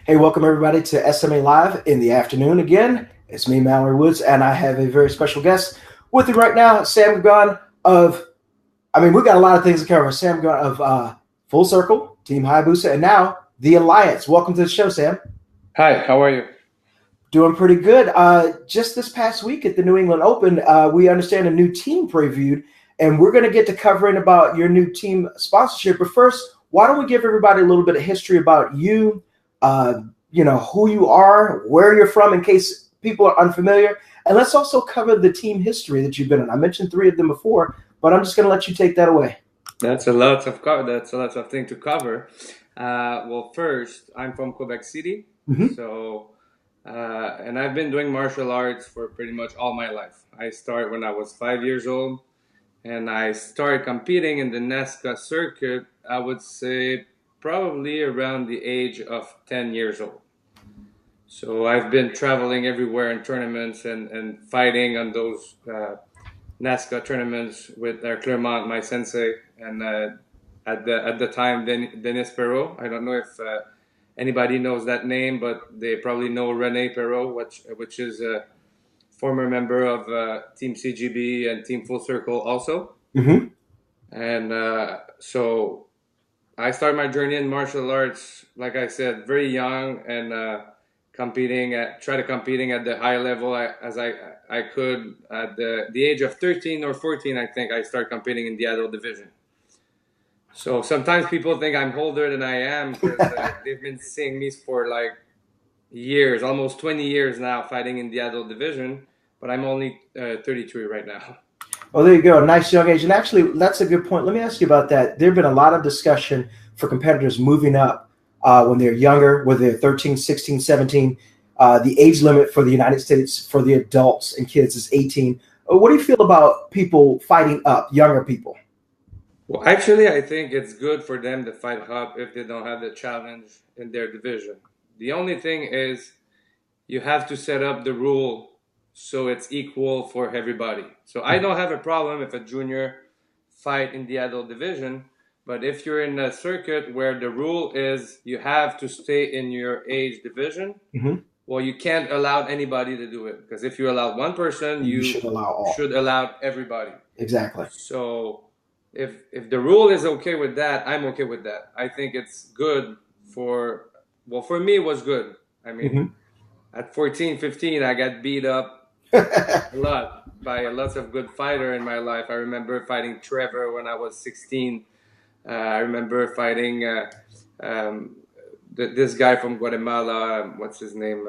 Hey, welcome everybody to SMA Live in the afternoon again. It's me, Mallory Woods, and I have a very special guest with me right now, Sam Gagnon we got a lot of things to cover. Sam Gagnon of Full Circle, Team Hayabusa, and now the Alliance. Welcome to the show, Sam. Hi, how are you? Doing pretty good. Just this past week at the New England Open, we understand a new team previewed, and we're going to get to covering about your new team sponsorship. But first, why don't we give everybody a little bit of history about you, who you are, where you're from, in case people are unfamiliar. And let's also cover the team history that you've been in. I mentioned three of them before, but I'm just going to let you take that away. That's a lot of thing to cover. Well, first, I'm from Quebec City, Mm-hmm. and I've been doing martial arts for pretty much all my life. I started when I was 5 years old, and I started competing in the NASCA circuit. I would say probably around the age of 10 years old. So I've been traveling everywhere in tournaments and fighting on those NASCA tournaments with Clermont, my sensei, and at the time Denis Perrault. I don't know if anybody knows that name, but they probably know Rene Perrault, which is a former member of Team CGB and Team Full Circle also. Mm-hmm. And so I started my journey in martial arts, like I said, very young, and competing at the high level as I could. At the age of 13 or 14, I think I started competing in the adult division. So sometimes people think I'm older than I am because they've been seeing me for like years, almost 20 years now, fighting in the adult division. But I'm only 33 right now. Oh, there you go. Nice young age. And actually, that's a good point. Let me ask you about that. There have been a lot of discussion for competitors moving up when they're younger, whether they're 13, 16, 17. The age limit for the United States for the adults and kids is 18. What do you feel about people fighting up, younger people? Well, actually, I think it's good for them to fight up if they don't have the challenge in their division. The only thing is you have to set up the rule so it's equal for everybody. So I don't have a problem if a junior fight in the adult division, but if you're in a circuit where the rule is you have to stay in your age division, Mm-hmm. well, you can't allow anybody to do it because if you allow one person, You you should allow all. should allow everybody. Exactly. So if the rule is okay with that, I'm okay with that. I think it's good for me it was good. I mean, Mm-hmm. at 14, 15, I got beat up a lot by lots of good fighter in my life. I remember fighting Trevor when I was 16. I remember fighting um, this guy from Guatemala. What's his name?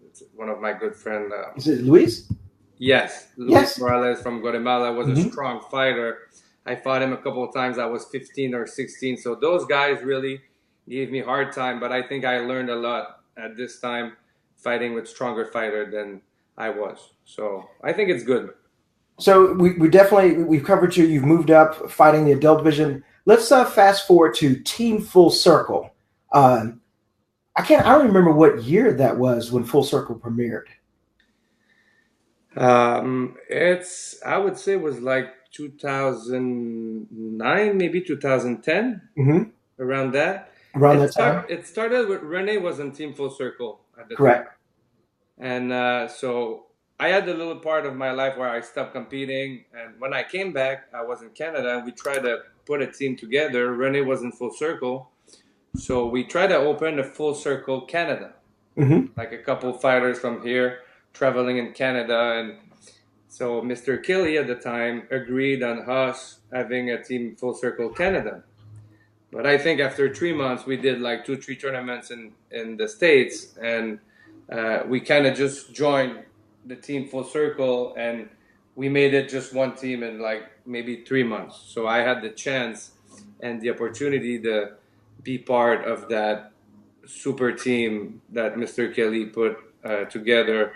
It's one of my good friend. Is it Luis? Yes, Luis Yes. Morales from Guatemala was a Mm-hmm. strong fighter. I fought him a couple of times. I was 15 or 16. So those guys really gave me a hard time. But I think I learned a lot at this time fighting with stronger fighter than I was. So I think it's good. So we definitely we've covered you. You've moved up fighting the adult division. Let's fast forward to Team Full Circle. Um, I don't remember what year that was when Full Circle premiered. I would say it was like 2009, maybe 2010, Mm-hmm. around that. Around that time. It started with Rene was in Team Full Circle at the time. Correct. And so I had a little part of my life where I stopped competing. And when I came back, I was in Canada and we tried to put a team together. Rene was in Full Circle. So we tried to open a Full Circle Canada, Mm-hmm. like a couple fighters from here traveling in Canada. And so Mr. Kelly at the time agreed on us having a team Full Circle Canada. But I think after 3 months, we did like 2, 3 tournaments in the States, and we kind of just joined the team Full Circle, and we made it just one team in like maybe 3 months. So I had the chance and the opportunity to be part of that super team that Mr. Kelly put together,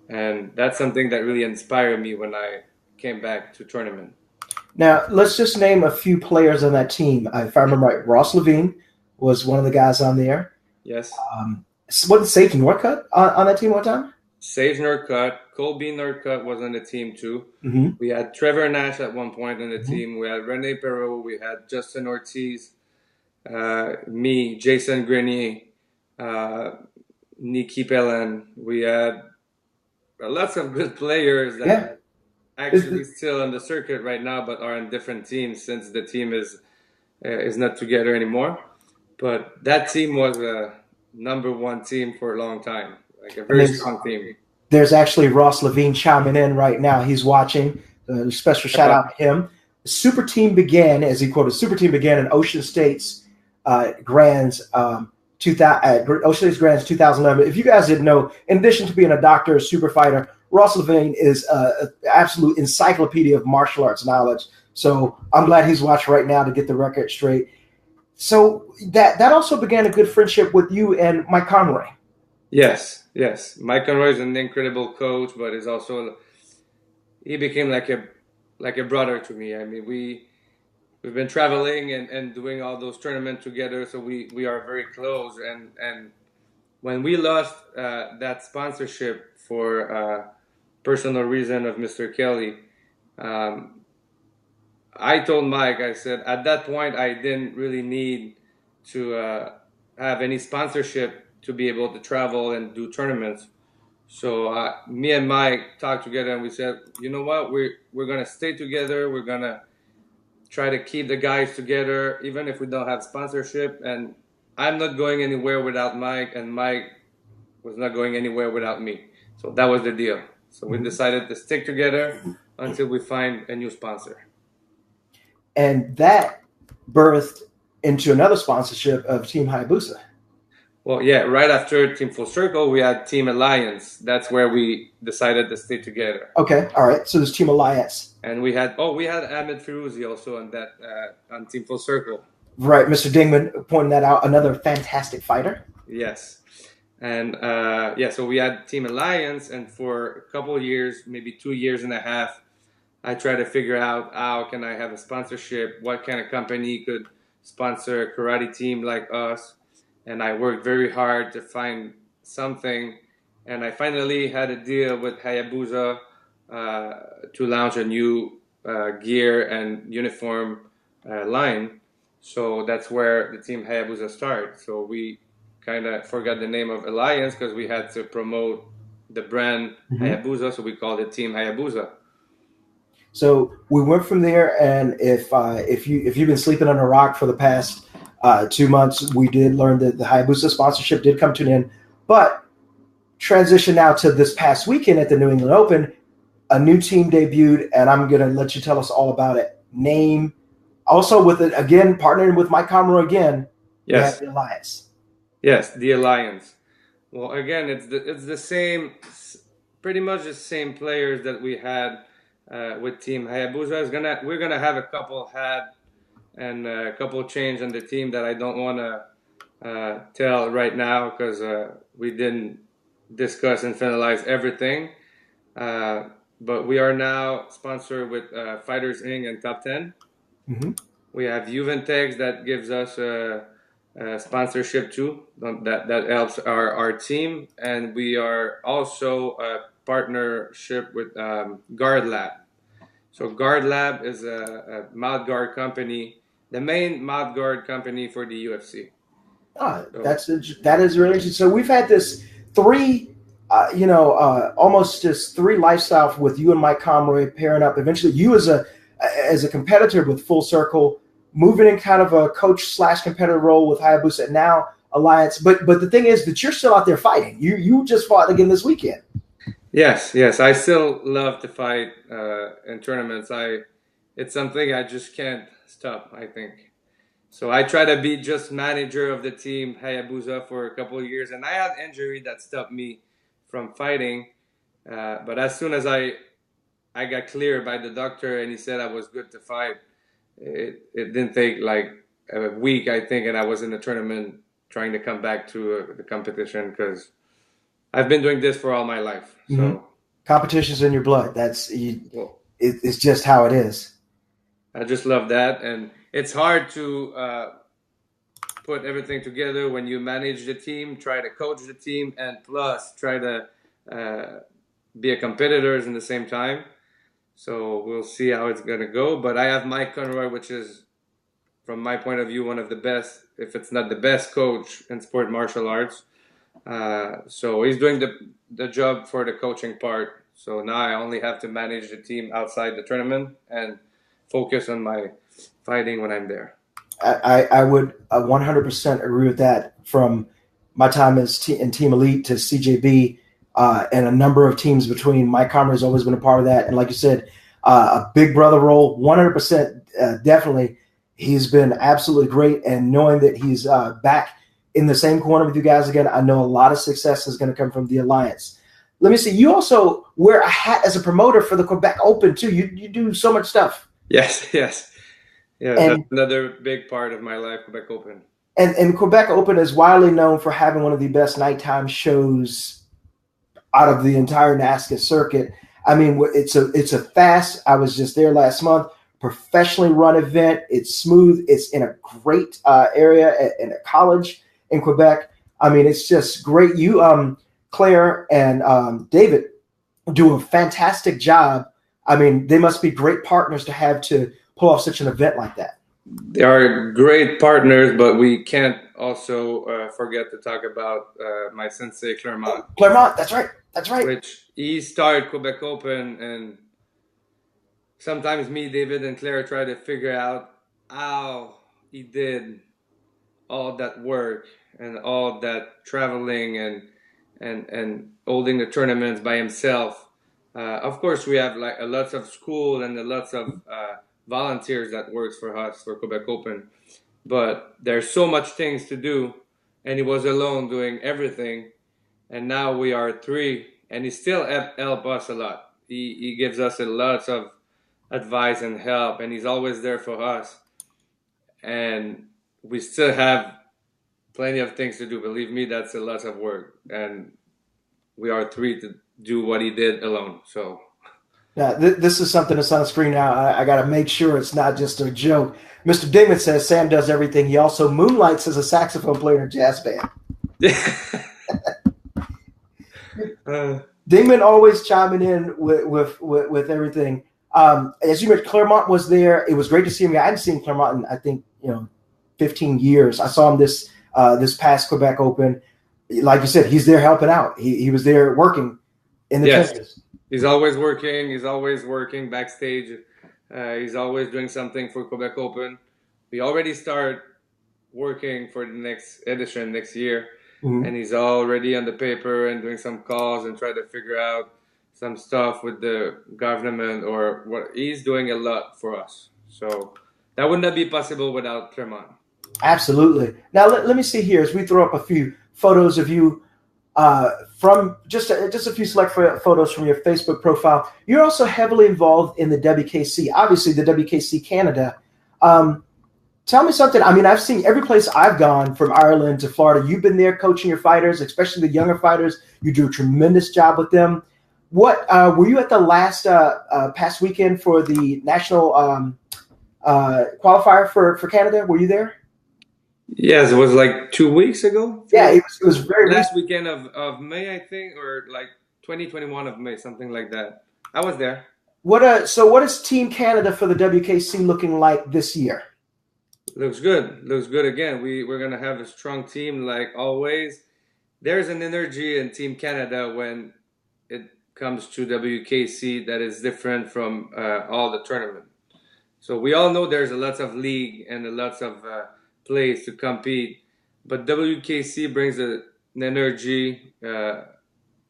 and that's something that really inspired me when I came back to tournament. Now let's just name a few players on that team. If I remember right, Ross Levine was one of the guys on there. Yes. What did Sage Northcutt on that team one time? Sage Northcutt, Colby Northcutt was on the team too. Mm-hmm. We had Trevor Nash at one point on the Mm-hmm. team. We had Rene Perrault. We had Justin Ortiz, me, Jason Grenier, uh, Nikki Pellin. We had lots of good players Yeah. that actually still on the circuit right now, but are on different teams since the team is not together anymore. But that team was a number one team for a long time, like a And very strong team. there's actually Ross Levine chiming in right now. He's watching. Special shout out to him. The super team began, as he quoted, super team began in Ocean State's Grands 2000, Ocean State's Grands 2011. If you guys didn't know, in addition to being a doctor, a super fighter, Ross Levine is an absolute encyclopedia of martial arts knowledge. So I'm glad he's watching right now to get the record straight. So that also began a good friendship with you and Mike Conroy. Yes, yes. Mike Conroy is an incredible coach, but is also he became like a brother to me. I mean, we've been traveling and doing all those tournaments together, so we are very close. And when we lost that sponsorship for personal reason of Mr. Kelly, um, I told Mike, I said at that point I didn't really need to have any sponsorship to be able to travel and do tournaments. So me and Mike talked together and we said, you know what, we're gonna stay together. We're gonna try to keep the guys together, even if we don't have sponsorship. And I'm not going anywhere without Mike, and Mike was not going anywhere without me. So that was the deal. So we decided to stick together until we find a new sponsor. And that birthed into another sponsorship of Team Hayabusa. Well, yeah, right after Team Full Circle, we had Team Alliance. That's where we decided to stay together. Okay, all right. So there's Team Alliance. And we had Ahmed Firouzi also on that on Team Full Circle. Right, Mr. Dingman pointing that out. Another fantastic fighter. Yes, and yeah, so we had Team Alliance, and for a couple of years, maybe 2 years and a half, I tried to figure out how can I have a sponsorship, what kind of company could sponsor a karate team like us, and I worked very hard to find something, and I finally had a deal with Hayabusa to launch a new gear and uniform line. So that's where the team Hayabusa started. So we kind of forgot the name of Alliance because we had to promote the brand Hayabusa, so we called it Team Hayabusa. So we went from there, and if you've been sleeping on a rock for the past 2 months, we did learn that the Hayabusa sponsorship did come to an end. But transition now to this past weekend at the New England Open, a new team debuted, and I'm gonna let you tell us all about it. Name, also with it again, partnering with Mike Conroy again. Yes, The Alliance. yes, the Alliance. Well, again, it's the same, pretty much the same players that we had with Team Hayabusa. We're gonna have a couple had and a couple change on the team that I don't want to tell right now because we didn't discuss and finalize everything. But we are now sponsored with Fighters Inc. and Top 10. Mm-hmm. We have Juventex that gives us a sponsorship too. That helps our team, and we are also a partnership with Guard Lab. So Guard Lab is a mouth guard company, the main mouth guard company for the UFC. That is really interesting. So we've had this three, almost just three lifestyle with you and Mike Conroy pairing up. Eventually, you as a competitor with Full Circle, moving in kind of a coach / competitor role with Hayabusa, and now Alliance. But the thing is that you're still out there fighting. You just fought again this weekend. Yes, yes. I still love to fight in tournaments. It's something I just can't stop, I think. So I try to be just manager of the team Hayabusa for a couple of years, and I had injury that stopped me from fighting. But as soon as I got cleared by the doctor and he said I was good to fight, it didn't take like a week, I think, and I was in the tournament trying to come back to the competition because I've been doing this for all my life. So competition's in your blood. That's well, it's just how it is. I just love that, and it's hard to put everything together when you manage the team, try to coach the team, and plus try to be a competitor in the same time. So we'll see how it's gonna go. But I have Mike Conroy, which is, from my point of view, one of the best if it's not the best coach in sport martial arts. So he's doing the job for the coaching part. So now I only have to manage the team outside the tournament and focus on my fighting when I'm there. I would 100% agree with that. From my time in Team Elite to CJB, and a number of teams between, Mike Comrie has always been a part of that. And like you said, a big brother role, 100%, definitely. He's been absolutely great. And knowing that he's back in the same corner with you guys again, I know a lot of success is going to come from the Alliance. Let me see. You also wear a hat as a promoter for the Quebec Open, too. You do so much stuff. Yes. Yeah, that's another big part of my life, Quebec Open. And Quebec Open is widely known for having one of the best nighttime shows out of the entire NASCA circuit. I mean, it's a fast. I was just there last month. Professionally run event. It's smooth. It's in a great area in a college in Quebec. I mean, it's just great. You, Claire and David, do a fantastic job. I mean, they must be great partners to have to pull off such an event like that. They are great partners, but we can't also forget to talk about my sensei, Clermont. Clermont, that's right. Which he started Quebec Open, and sometimes me, David, and Claire try to figure out how he did all that work and all that traveling and holding the tournaments by himself. Of course, we have like a lots of school and a lots of volunteers that works for us for Quebec Open, but there's so much things to do, and he was alone doing everything. And now we are three, and he still help us a lot. He gives us a lot of advice and help, and he's always there for us. And we still have plenty of things to do. Believe me, that's a lot of work, and we are three to do what he did alone. So. Now, this is something that's on the screen now. I got to make sure it's not just a joke. Mr. Dingman says Sam does everything. He also moonlights as a saxophone player in a jazz band. Dingman always chiming in with everything. As you mentioned, Clermont was there. It was great to see him. I hadn't seen Clermont in, I think, 15 years. I saw him this past Quebec Open. Like you said, he's there helping out. He was there working in the trenches. He's always working. He's always working backstage. He's always doing something for Quebec Open. We already start working for the next edition next year, and he's already on the paper and doing some calls and try to figure out some stuff with the government or what. He's doing a lot for us. So that would not be possible without Clermont. Absolutely. Now let me see here as we throw up a few photos of you. From just a few select photos from your Facebook profile. You're also heavily involved in the WKC, obviously the WKC Canada. Tell me something. I mean, I've seen every place I've gone from Ireland to Florida. You've been there coaching your fighters, especially the younger fighters. You do a tremendous job with them. What were you at the last past weekend for the national qualifier for Canada? Were you there? Yes, it was like 2 weeks ago. Yeah, it was very last weekend of May, I think, or like 2021 of May, something like that. I was there. What is Team Canada for the WKC looking like this year? Looks good. Looks good again. We're gonna have a strong team like always. There's an energy in Team Canada when it comes to WKC that is different from all the tournament. So we all know there's a lot of league and a lot of place to compete, but WKC brings an energy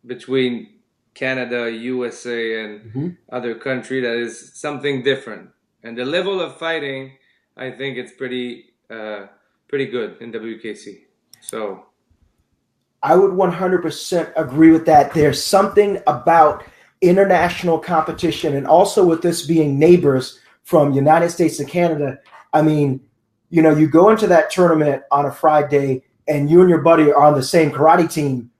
between Canada, USA, and other country that is something different. And the level of fighting, I think it's pretty good in WKC. So I would 100% agree with that. There's something about international competition, and also with this being neighbors from United States and Canada. I mean, you go into that tournament on a Friday and you and your buddy are on the same karate team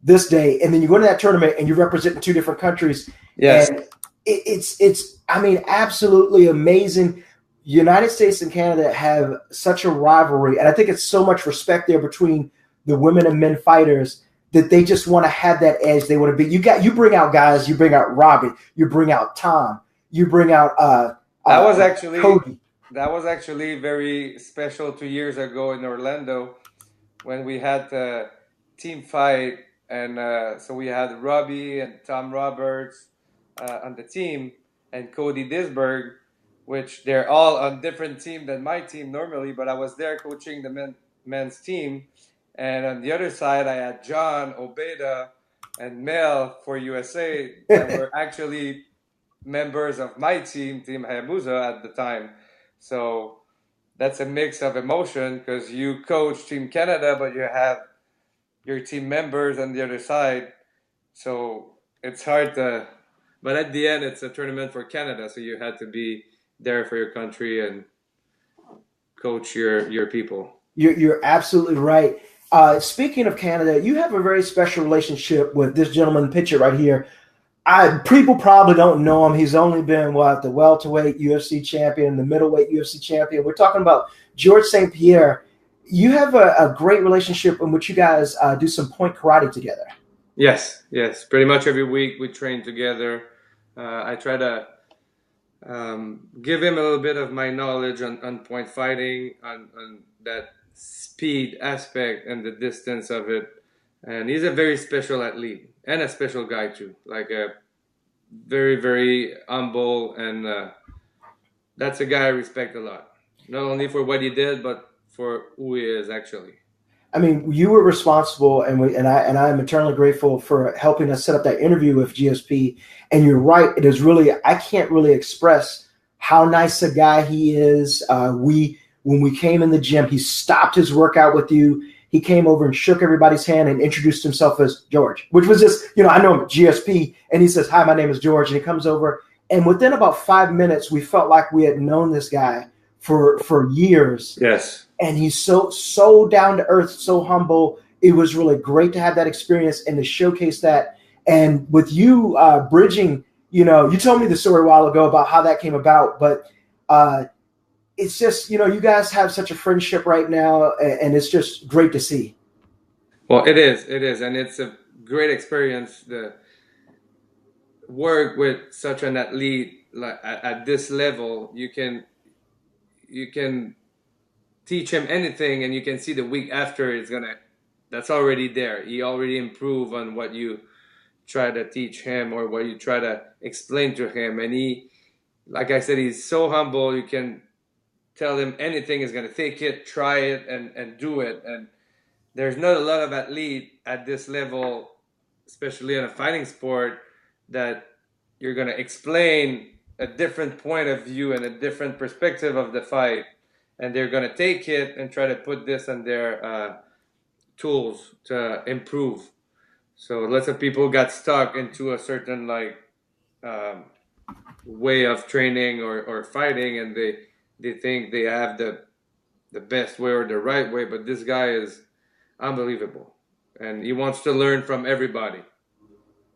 this day, and then you go to that tournament and you're representing two different countries. Yes. And it's I mean, absolutely amazing. United States and Canada have such a rivalry, and I think it's so much respect there between the women and men fighters that they just want to have that edge. They want to be. You bring out guys. You bring out Robbie. You bring out Tom. You bring out that was actually Cody. that was actually very special 2 years ago in Orlando when we had the team fight, and so we had Robbie and Tom Roberts on the team, and Cody Disberg, which they're all on different team than my team normally, but I was there coaching the men's team, and on the other side I had John Obeda and Mel for USA that were actually members of my team, Team Hayabusa at the time. So that's a mix of emotion because you coach Team Canada, but you have your team members on the other side. So it's hard to, but at the end, it's a tournament for Canada, so you had to be there for your country and coach your people. You're absolutely right. Speaking of Canada, you have a very special relationship with this gentleman pitcher right here. People probably don't know him. He's only been the welterweight UFC champion, the middleweight UFC champion. We're talking about George St. Pierre. You have a great relationship in which you guys do some point karate together. Yes, yes. Pretty much every week we train together. I try to give him a little bit of my knowledge on point fighting, on that speed aspect and the distance of it. And he's a very special athlete and a special guy too. Like a very, very humble, and that's a guy I respect a lot. Not only for what he did, but for who he is actually. I mean, you were responsible, and I am eternally grateful for helping us set up that interview with GSP. And you're right; it is really I can't really express how nice a guy he is. We when we came in the gym, he stopped his workout with you. He came over and shook everybody's hand and introduced himself as George, which was just I know him GSP, and he says, "Hi, my name is George," and he comes over, and within about 5 minutes, we felt like we had known this guy for years, Yes. and he's so down to earth, so humble. It was really great to have that experience and to showcase that. And with you bridging, you told me the story a while ago about how that came about, but it's just you guys have such a friendship right now, and it's just great to see. Well, it is, and it's a great experience to work with such an athlete like at this level. You can teach him anything, and you can see the week after it's gonna. That's already there. He already improved on what you try to teach him or what you try to explain to him, and he, like I said, he's so humble. You can tell him anything, is gonna take it, try it, and do it. And there's not a lot of athlete at this level, especially in a fighting sport, that you're going to explain a different point of view and a different perspective of the fight, and they're going to take it and try to put this on their tools to improve. So lots of people got stuck into a certain um, way of training or fighting, and they think they have the best way or the right way, but this guy is unbelievable, and he wants to learn from everybody.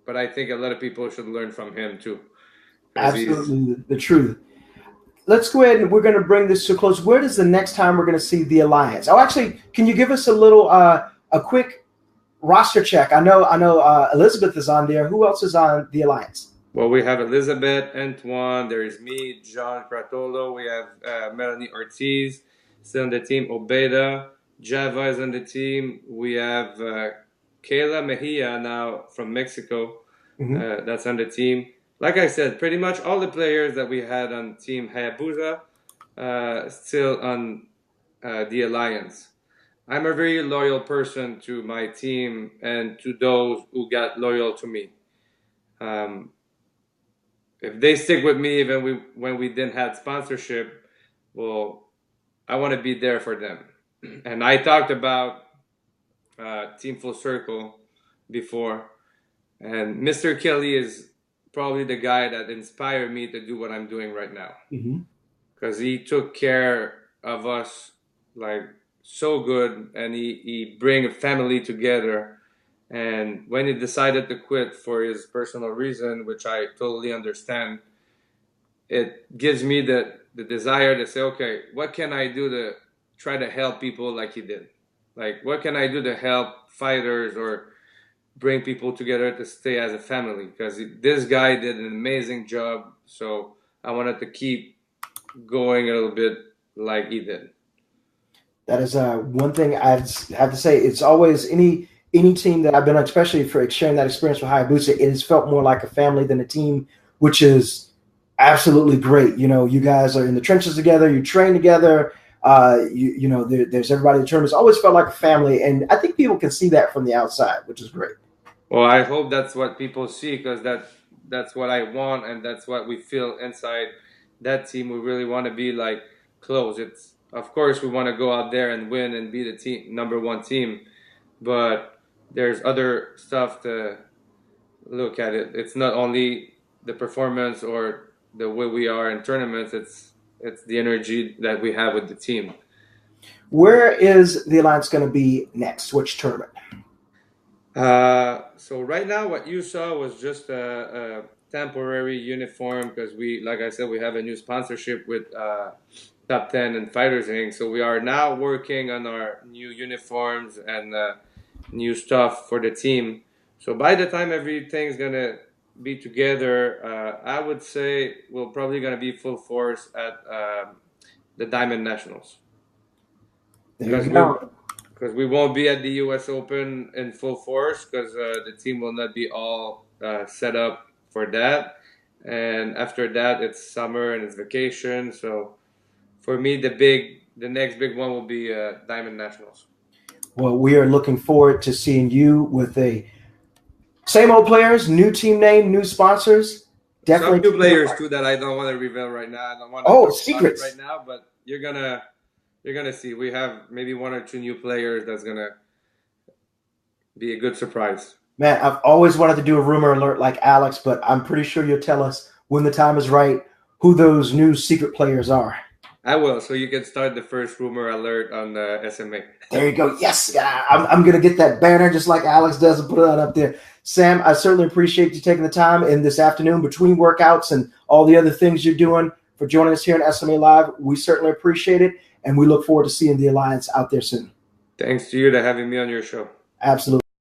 But I think a lot of people should learn from him too, because he's Absolutely the truth. Let's go ahead and we're going to bring this to a close. Where does the next time we're going to see the Alliance? Oh, actually, can you give us a quick roster check? I know Elizabeth is on there. Who else is on the Alliance? well. We have Elizabeth, Antoine. There is me, John Pratolo. We have Melanie Ortiz still on the team. Obeda Java is on the team. We have Kayla Mejia now from Mexico. Mm-hmm. That's on the team. Like I said, pretty much all the players that we had on Team Hayabusa still on the Alliance. I'm a very loyal person to my team and to those who got loyal to me. Um, if they stick with me even when we didn't have sponsorship, well, I want to be there for them. And I talked about Team Full Circle before, and Mr. Kelly is probably the guy that inspired me to do what I'm doing right now, Mm-hmm. because he took care of us like so good, and he bring a family together. And when he decided to quit for his personal reason, which I totally understand, it gives me the desire to say, okay, what can I do to try to help people like he did? Like, what can I do to help fighters or bring people together to stay as a family? Because this guy did an amazing job. So I wanted to keep going a little bit like he did. That is one thing I'd have to say. It's always any team that I've been on, especially for sharing that experience with Hayabusa, it has felt more like a family than a team, which is absolutely great. You know, you guys are in the trenches together, you train together. There's everybody in the tournament. It's always felt like a family, and I think people can see that from the outside, which is great. Well, I hope that's what people see because that's what I want and that's what we feel inside that team. We really want to be like close. It's of course we want to go out there and win and be the team number one team, but there's other stuff to look at it. It's not only the performance or the way we are in tournaments. It's the energy that we have with the team. Where is the Alliance going to be next? Which tournament? So right now, what you saw was just a temporary uniform because we, like I said, we have a new sponsorship with Top 10 and Fighters Inc. So we are now working on our new uniforms and new stuff for the team. So by the time everything's gonna be together, I would say we're probably gonna be full force at the Diamond Nationals There because you we go. because we won't be at the U.S. Open in full force because the team will not be all set up for that. And after that, it's summer and it's vacation. So for me, the next big one will be Diamond Nationals. Well, we are looking forward to seeing you with a same old players, new team name, new sponsors. Some Definitely new keep it players apart. too that I don't want to reveal right now. I don't want to Oh, talk about it right secrets. now, but you're gonna see. We have maybe one or two new players that's gonna be a good surprise. Man, I've always wanted to do a rumor alert like Alex, but I'm pretty sure you'll tell us when the time is right who those new secret players are. I will, so you can start the first rumor alert on the SMA. There you go. Yes, I'm going to get that banner just like Alex does and put it up there. Sam, I certainly appreciate you taking the time in this afternoon between workouts and all the other things you're doing for joining us here on SMA Live. We certainly appreciate it, and we look forward to seeing the Alliance out there soon. Thanks to you for having me on your show. Absolutely.